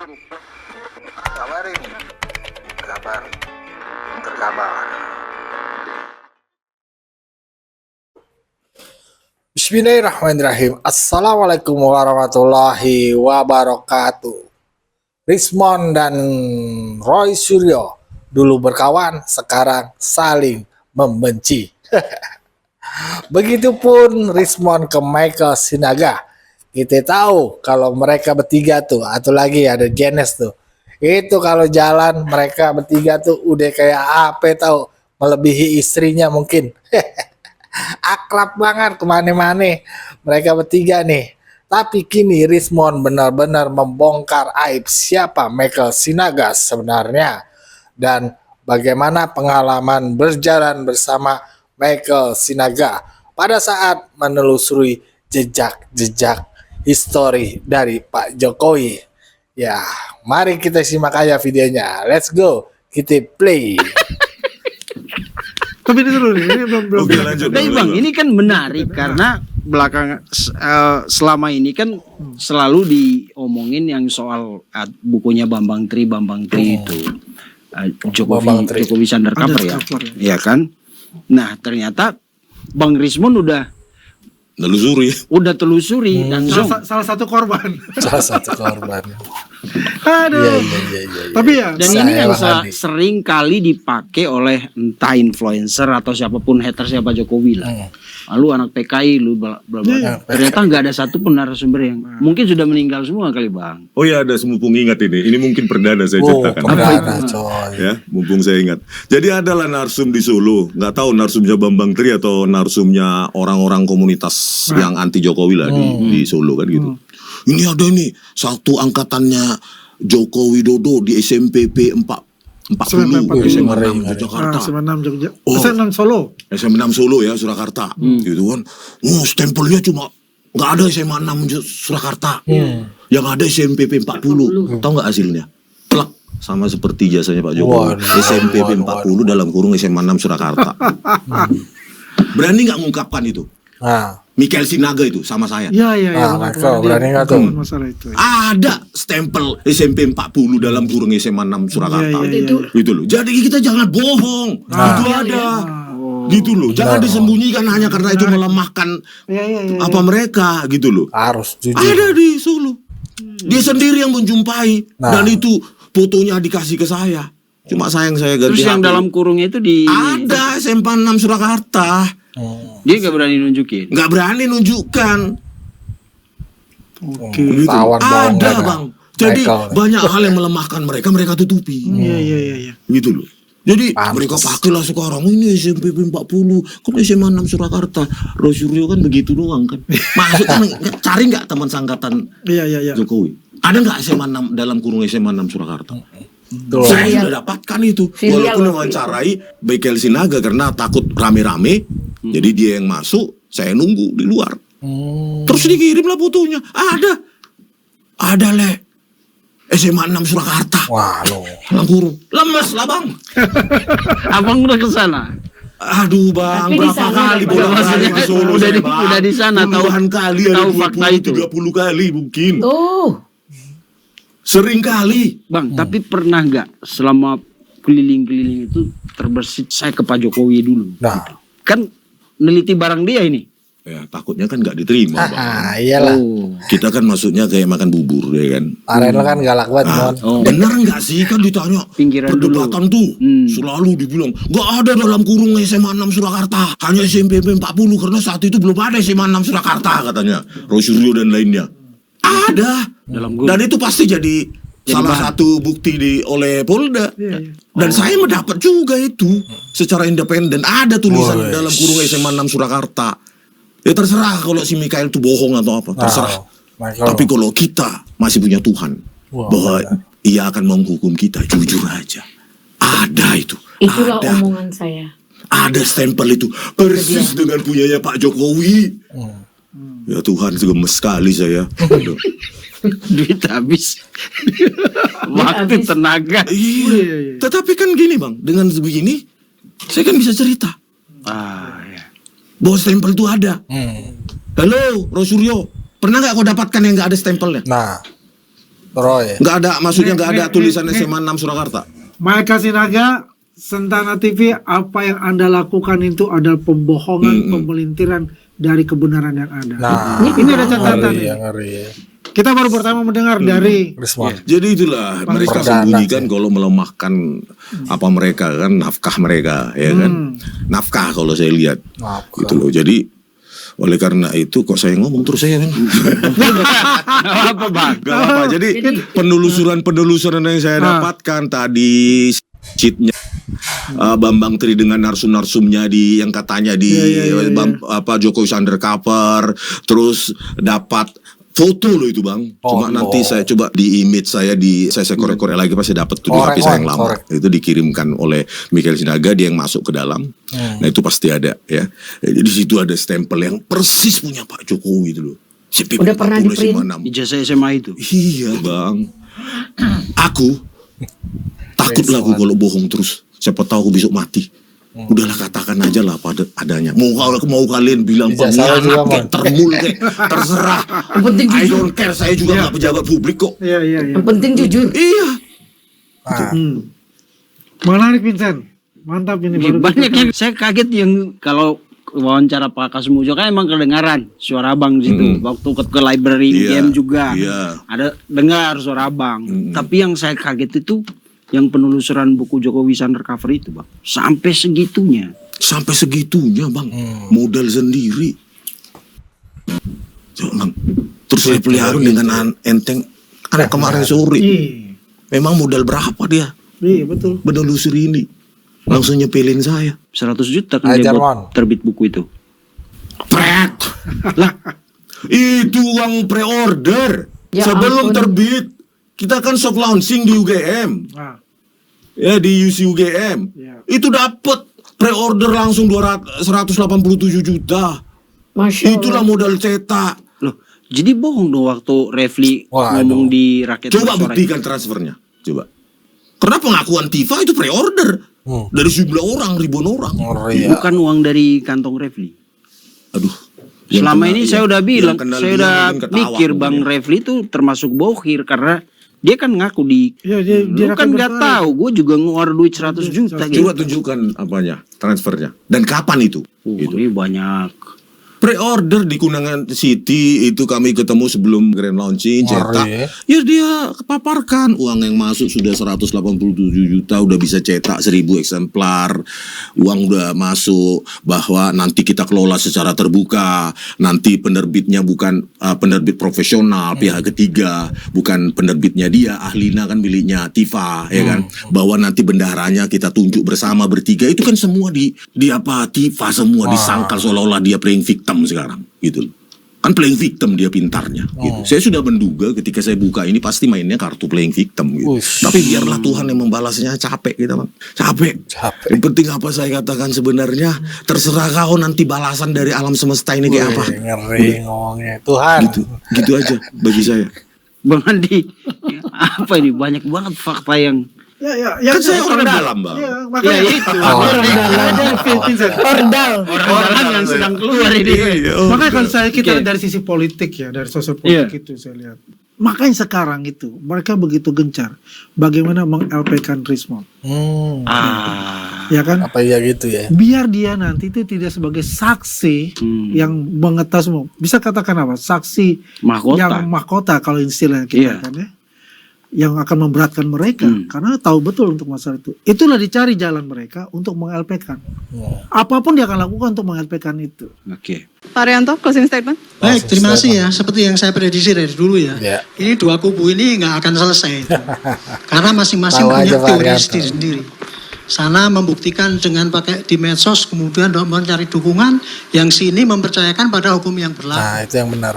Kabar ini, kabar terkabar. Bismillahirrahmanirrahim. Assalamualaikum warahmatullahi wabarakatuh. Rismon dan Roy Suryo dulu berkawan, sekarang saling membenci. Begitupun Rismon ke Michael Sinaga. Kita tahu kalau mereka bertiga tuh, atau lagi ada Jenes tuh, itu kalau jalan mereka bertiga tuh udah kayak apa tahu, melebihi istrinya mungkin. Akrab banget kemana-mana mereka bertiga nih. Tapi kini Rismon benar-benar membongkar aib siapa Michael Sinaga sebenarnya, dan bagaimana pengalaman berjalan bersama Michael Sinaga pada saat menelusuri jejak-jejak histori dari Pak Jokowi. Ya, mari kita simak aja videonya. Let's go, kita play. Tapi ini dulu nih, ini belum. Oke, lanjut. Tapi Bang, ini kan menarik karena belakangan selama ini kan selalu diomongin yang soal bukunya Bambang Tri itu. Jokowi Undercover ya. Iya kan? Nah, ternyata Bang Rismon udah telusuri dan Salah satu korban. Salah satu korban. Aduh. Iya. Tapi ya, dan ini yang sering kali dipakai oleh entah influencer atau siapapun haters siapa Jokowi lah. Lalu anak PKI lu bla bla bla. Ternyata nggak ada satu pun narasumber yang mungkin sudah meninggal semua kali Bang. Oh ya, ada mumpung ingat ini. Ini mungkin perdana saya ceritakan. Perdana, coy. Ya, mumpung saya ingat. Jadi adalah narsum di Solo. Nggak tahu narsumnya Bambang Tri atau narsumnya orang-orang komunitas yang anti Jokowi lah di Solo kan gitu. Ini ada nih satu angkatannya Joko Widodo di SMPP 40 SMA 6 Jakarta. SMA 6 Jogja. Oh. SMA 6 Solo. SMA 6 Solo ya, Surakarta. Gitu kan. Stempelnya cuma nggak ada SMA 6 Surakarta. Yang ada SMPP 40. Tahu nggak hasilnya? Plak. Sama seperti jasanya Pak Jokowi. SMPP 40 dalam kurung SMA 6 Surakarta. Berani nggak mengungkapkan itu? Michael Sinaga itu sama saya. Iya. Michael, berani nggak tuh? Masalah itu. Ada stempel SMP 40 dalam kurung SMA 6 Surakarta. Iya. Gitu loh. Jadi kita jangan bohong. Itu ada. Gitu loh. Jangan disembunyikan hanya karena itu melemahkan apa mereka gitu loh. Harus jujur. Ada di Solo. Dia sendiri yang menjumpai dan itu fotonya dikasih ke saya. Cuma sayang saya ganti. Terus yang HP. dalam kurungnya itu Ada SMP 6 Surakarta. dia nggak berani nunjukin. Nggak berani nunjukkan. Oke. Gitu. Tawan bohong Ada mereka. Bang. Jadi Michael. banyak hal yang melemahkan mereka tutupi. Iya. Gitu loh. Jadi Pantes. mereka pakailah sekarang ini SMP 40 kan SMA 6 Surakarta. Rosuryo kan begitu doang kan. Maksudnya cari nggak teman sangkatan Iya. Jokowi? Ada nggak SMA 6 dalam kurung SMA 6 Surakarta? Tuh. Saya sudah dapatkan itu. Walaupun mewawancarai Michael Sinaga karena takut rame-rame. Jadi dia yang masuk, saya nunggu di luar. Terus dikirimlah fotonya. Ada le. SMA 6 Surakarta. Wah, lo. Dalam kurung. Lemes lah Bang. Abang udah ke sana. Aduh Bang, Tapi di berapa sana kali ada bolak-balik ke Solo udah saya, di- Bang. udah di sana, Puluhan kali ada tahu fakta 20, itu. 30 kali mungkin. Tuh, Sering kali. Bang, tapi pernah nggak selama keliling-keliling itu terbersit saya ke Pak Jokowi dulu? Nah. Kan neliti barang dia ini. Ya takutnya kan nggak diterima Bang. Iyalah. Kita kan maksudnya kayak makan bubur ya kan. Aren lo kan galak banget, Mon. Benar nggak sih kan ditanya Pinggiran perdebatan tuh selalu dibilang nggak ada dalam kurung SMA 6 Surakarta, hanya SMP 40 karena saat itu belum ada SMA 6 Surakarta katanya Rosuryo dan lainnya. Ada dan itu pasti jadi salah satu bukti oleh Polda. Dan saya mendapat juga itu secara independen ada tulisan dalam kurung SMA 6 Surakarta. Ya terserah kalau si Mikael itu bohong atau apa, terserah. Tapi kalau kita masih punya Tuhan, bahwa Ia akan menghukum kita, jujur aja. Ada itu. itulah Ada. omongan saya. Ada stempel itu persis dengan punyanya Pak Jokowi. Ya Tuhan, gemes sekali saya. Aduh. Duit habis. Waktu, habis. tenaga. Iya. Tetapi kan gini Bang, dengan begini saya kan bisa cerita Ya. bahwa stempel itu ada. Halo, Rosuryo, pernah nggak kau dapatkan yang nggak ada stempelnya? Nah, Roy. Nggak ada, maksudnya nggak ada tulisan SMA 6 Surakarta. Mike Sinaga, Sentana TV, apa yang Anda lakukan itu adalah pembohongan, pemelintiran dari kebenaran yang ada. Nah, Ini ada catatan ngeri nih. ya, ngeri ya. Kita baru pertama mendengar dari Risma. Jadi itulah mereka Perdana sembunyikan kalau melemahkan apa mereka kan, nafkah mereka, ya kan, nafkah kalau saya lihat, Nafkah. gitu loh. Jadi oleh karena itu kok saya ngomong terus saya kan. Apa bang? Gak apa. Jadi penelusuran yang saya dapatkan tadi cheatnya Bambang Tri dengan narsum-narsumnya di yang katanya di Jokowi undercover, terus dapat foto loh itu bang. Cuma nanti saya coba di image saya saya korek-korek lagi pasti dapat tuh di HP saya yang lama. Itu dikirimkan oleh Michael Sinaga, dia yang masuk ke dalam. Nah itu pasti ada ya. Jadi di situ ada stempel yang persis punya Pak Jokowi itu loh. Udah pernah di-print? Ijazah SMA itu. Iya bang. Aku takutlah aku kalau bohong terus. Siapa tahu aku besok mati. Udahlah katakan aja lah pada adanya. Mau kalian bilang pengkhianat kayak termul kayak terserah. Yang penting I jujur. don't care, saya juga nggak pejabat publik kok. Iya. Yang penting jujur. Iya. Menarik Vincent. Mantap ini Ya, baru banyak yang saya kaget yang kalau wawancara Pak Kasmujo kan emang kedengaran suara abang di situ. Waktu ke library Iya, game juga iya. ada dengar suara abang. Tapi yang saya kaget itu yang penelusuran buku Jokowi undercover itu bang, sampai segitunya. Sampai segitunya bang, modal sendiri. Jangan. Terus saya pelihara dengan enteng. Karena kemarin sore, memang modal berapa dia? Iya betul. Menelusuri ini, langsung nyepelin saya. 100 juta kan dia buat terbit buku itu. Pret. Lah, itu uang pre-order. Ya Sebelum ampun. terbit, kita kan soft launching di UGM. Nah, Ya di UC UGM. Ya. Itu dapat pre-order langsung 187 juta. Masya Allah. Itulah modal cetak. Loh, jadi bohong dong waktu Refli Waduh. ngomong di rakyat Coba Suara buktikan transfernya. Coba. Karena pengakuan Tifa itu pre-order. Dari sejumlah orang, ribuan orang. Ngeri ya. bukan uang dari kantong Refli. Aduh. Selama ini saya udah bilang, saya udah mikir Bang Bang Refli itu termasuk bohir karena dia kan ngaku di Iya, dia lu kan akan nggak bertanya. tahu, gue juga ngeluar duit 100 juta gitu. Coba tunjukkan apanya, transfernya. Dan kapan itu? Gitu. Ini banyak. Pre-order di Kunangan City itu kami ketemu sebelum grand launching cetak. Ya dia kepaparkan uang yang masuk sudah 187 juta, udah bisa cetak 1000 eksemplar. Uang udah masuk, bahwa nanti kita kelola secara terbuka. Nanti penerbitnya bukan penerbit profesional, pihak ketiga, bukan penerbitnya dia, ahlina kan miliknya Tifa, ya kan. Bahwa nanti bendaharanya kita tunjuk bersama bertiga, itu kan semua di apa Tifa semua disangkal seolah-olah dia playing victim sekarang gitu loh. Kan playing victim dia pintarnya gitu. Saya sudah menduga ketika saya buka ini pasti mainnya kartu playing victim gitu. Tapi biarlah Tuhan yang membalasnya, capek kita bang. Capek. Yang penting apa saya katakan sebenarnya, terserah kau nanti balasan dari alam semesta ini kayak apa. Ngeri ngomongnya. Tuhan. Gitu aja bagi saya. Bang Andi, apa ini banyak banget fakta yang Ya, Kan saya orang dalam bang. Ya, makanya itu. orang dalam Vincent. Ordal. orang yang sedang keluar ini. Makanya kalau kita Oke. dari sisi politik ya, dari sosial politik itu saya lihat. Makanya sekarang itu mereka begitu gencar bagaimana meng-LP-kan Risma. Ya kan? Apa ya gitu ya? Biar dia nanti itu tidak sebagai saksi yang mengetas semua. Bisa katakan apa? Saksi Mahkota. yang mahkota kalau istilahnya kita Iya. kan ya. Yang akan memberatkan mereka karena tahu betul untuk masalah itu. Itulah dicari jalan mereka untuk meng-LP-kan. Apapun dia akan lakukan untuk meng-LP-kan itu. Oke. Pak Arianto, closing statement. Baik, terima kasih ya. Seperti yang saya prediksi dari dulu ya. Ya. Ini dua kubu ini nggak akan selesai. Itu. Karena masing-masing Tahu punya aja, Pak teori Arianto. sendiri-sendiri. Sana membuktikan dengan pakai di medsos, kemudian mencari dukungan. Yang sini mempercayakan pada hukum yang berlaku. Nah, itu yang benar.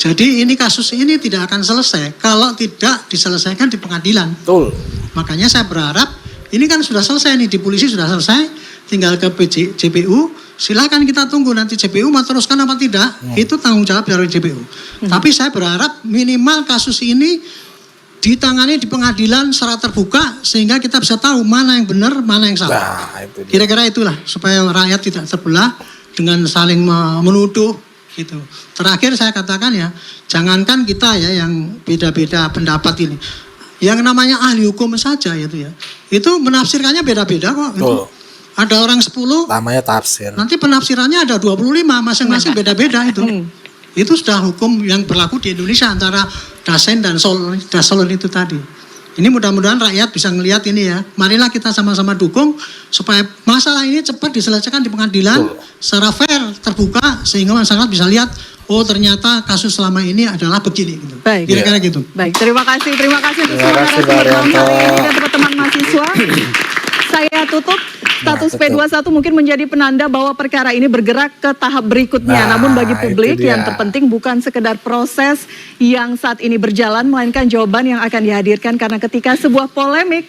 Jadi ini kasus ini tidak akan selesai kalau tidak diselesaikan di pengadilan. Betul. Makanya saya berharap ini kan sudah selesai nih, di polisi sudah selesai, tinggal ke JPU. Silakan kita tunggu nanti JPU mau teruskan apa tidak, itu tanggung jawab dari JPU. Tapi saya berharap minimal kasus ini ditangani di pengadilan secara terbuka sehingga kita bisa tahu mana yang benar, mana yang salah. Nah, itu dia. Kira-kira itulah supaya rakyat tidak terbelah dengan saling menuduh gitu. Terakhir saya katakan ya, jangankan kita ya yang beda-beda pendapat ini, yang namanya ahli hukum saja itu ya, itu menafsirkannya beda-beda kok. Gitu. Ada orang 10, namanya tafsir. nanti penafsirannya ada 25, masing-masing beda-beda itu. Itu sudah hukum yang berlaku di Indonesia antara Dasein dan Dasolon itu tadi. Ini mudah-mudahan rakyat bisa ngelihat ini ya. Marilah kita sama-sama dukung supaya masalah ini cepat diselesaikan di pengadilan secara fair, terbuka, sehingga masyarakat bisa lihat, oh ternyata kasus selama ini adalah begini. Gitu. Baik. Kira-kira gitu. Baik, terima kasih untuk semua Terima kasih, narasumber Pak malam hari Arianto. ini dan teman-teman mahasiswa. Saya tutup status betul. P21 mungkin menjadi penanda bahwa perkara ini bergerak ke tahap berikutnya. Nah, Namun bagi publik itu dia. yang terpenting bukan sekedar proses yang saat ini berjalan, melainkan jawaban yang akan dihadirkan. Karena ketika sebuah polemik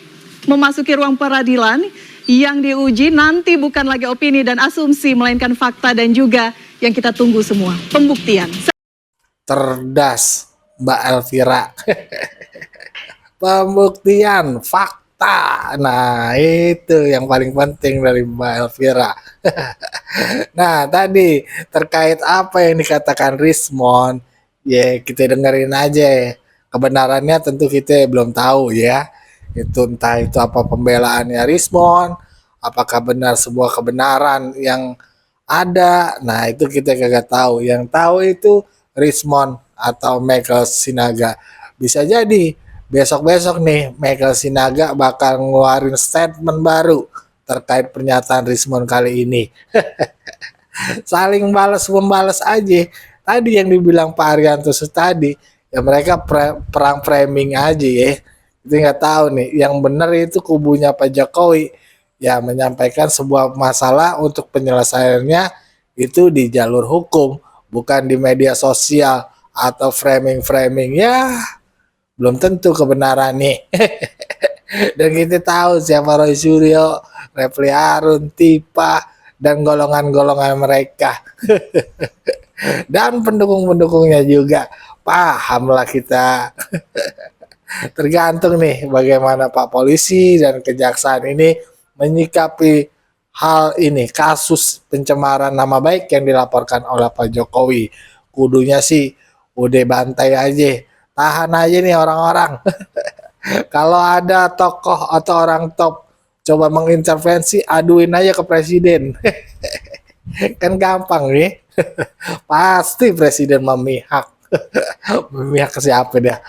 memasuki ruang peradilan, yang diuji nanti bukan lagi opini dan asumsi, melainkan fakta dan juga yang kita tunggu semua, pembuktian. Cerdas Mbak Elvira. Pembuktian fakta. Nah, itu yang paling penting dari Mbak Elvira. Nah, tadi terkait apa yang dikatakan Rismon, ya kita dengerin aja. Kebenarannya tentu kita belum tahu ya. Itu entah itu apa pembelaannya Rismon, apakah benar sebuah kebenaran yang ada. Nah, itu kita kagak tahu. Yang tahu itu Rismon atau Michael Sinaga. Bisa jadi besok-besok nih Michael Sinaga bakal ngeluarin statement baru terkait pernyataan Rismon kali ini. Saling balas-membalas aja. Tadi yang dibilang Pak Arianto tadi, ya mereka perang framing aja ya. Kita nggak tahu nih, yang benar itu kubunya Pak Jokowi ya menyampaikan sebuah masalah untuk penyelesaiannya itu di jalur hukum, bukan di media sosial atau framing-framing ya. Belum tentu kebenaran nih. Dan kita tahu siapa Roy Suryo, Refli Harun, Tipa, dan golongan-golongan mereka. Dan pendukung-pendukungnya juga. Pahamlah kita. Tergantung nih bagaimana Pak Polisi dan Kejaksaan ini menyikapi hal ini, kasus pencemaran nama baik yang dilaporkan oleh Pak Jokowi. Kudunya sih udah bantai aja. Tahan aja nih orang-orang. Kalau ada tokoh atau orang top coba mengintervensi, aduin aja ke presiden. Kan gampang nih. Pasti presiden memihak. Memihak ke siapa dia?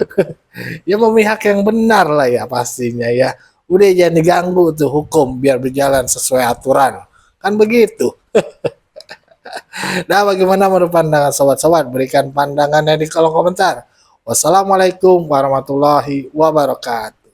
Ya memihak yang benar lah ya pastinya ya. Udah jangan diganggu tuh hukum biar berjalan sesuai aturan. Kan begitu. Nah, bagaimana menurut pandangan sobat-sobat? Berikan pandangannya di kolom komentar. Wassalamualaikum warahmatullahi wabarakatuh.